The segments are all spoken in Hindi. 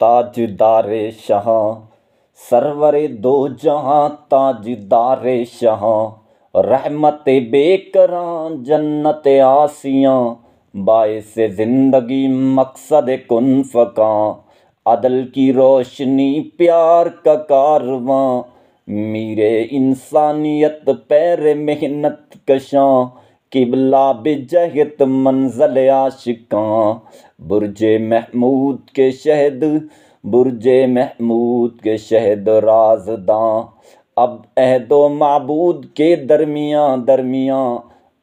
ताजदारे शाह सरवरे दो जहां ताजदारे शाह रहमत बेकरां जन्नत आसियां बाइसे जिंदगी मकसद कुन फकां अदल की रोशनी प्यार का कारवां मीरे इंसानियत पैर मेहनत कशां किबला बिजहत मंज़ल आशिकां बुर्जे महमूद के शहद बुर्जे महमूद के शहद राज़दां अब अहदो माबूद के दरमियां दरमियां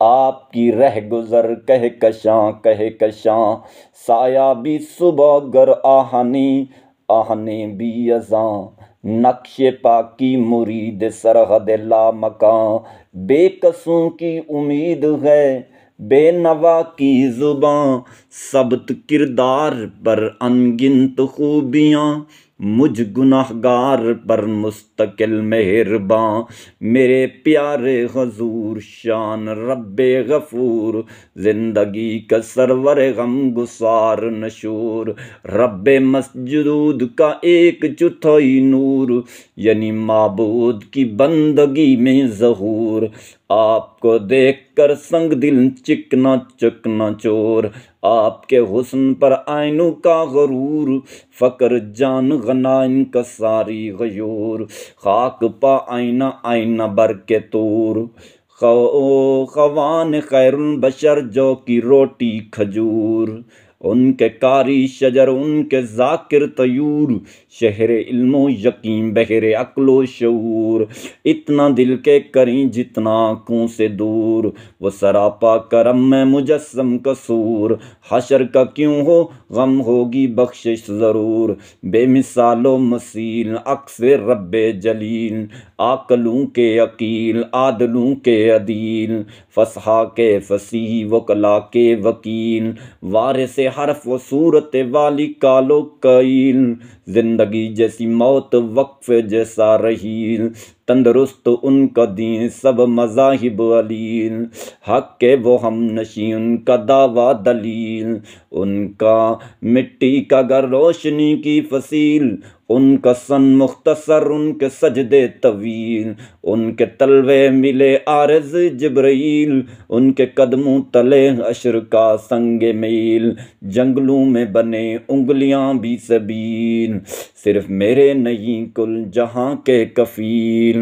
आपकी रह गुज़र कह कशां साया भी सुबह गर आहनी आहने भी अज़ां नक्शे पाकी मुरीद सरहद ला मकां बेकसों की उम्मीद है बेनवा की जुबां सबत किरदार पर अनगिनत खूबियाँ मुझ गुनाहगार पर मुस्तकिल मेहरबां मेरे प्यारे हुजूर शान रब्बे गफूर जिंदगी का सरवर गम गुसार नशूर रब्बे मस्जूद का एक चौथाई नूर यानी माबूद की बंदगी में ज़हूर आपको देखकर संग दिल चिकना चकना चोर आपके हुस्न पर आइनों का गरूर फ़क्र जान गनाइन का सारी गयूर खाक पा आईना आईना बर के तूर खवान खैरुल बशर जो की रोटी खजूर उनके कारी शजर उनके जाकिर तयूर शहर इल्मो यकीन बहरे अक्लो शऊर इतना दिल के करीं जितना आँखों से दूर वो सरापा करम में मुजस्सम कसूर हशर का क्यों हो गम होगी बख्शिश ज़रूर बेमिसालो मसील अक्से रब्बे जलील आकलूं के अकील आदलूं के अदील फसहा के फसीह वकला के वकील वारिस हरफ व सूरत वाली कालो कईल जिंदगी जैसी मौत वक्फ जैसा रहील तंदरुस्त उनका दीन सब मज़ाहिब अलील हक के वो हम नशी उनका दावा दलील उनका मिट्टी का घर रोशनी की फसील उनका सन मुख्तसर उनके सजदे तवील उनके तलवे मिले आरज़ जिब्रील उनके कदमों तले अशर का संगे मील जंगलों में बने उंगलियां भी सबील सिर्फ मेरे नहीं कुल जहां के कफील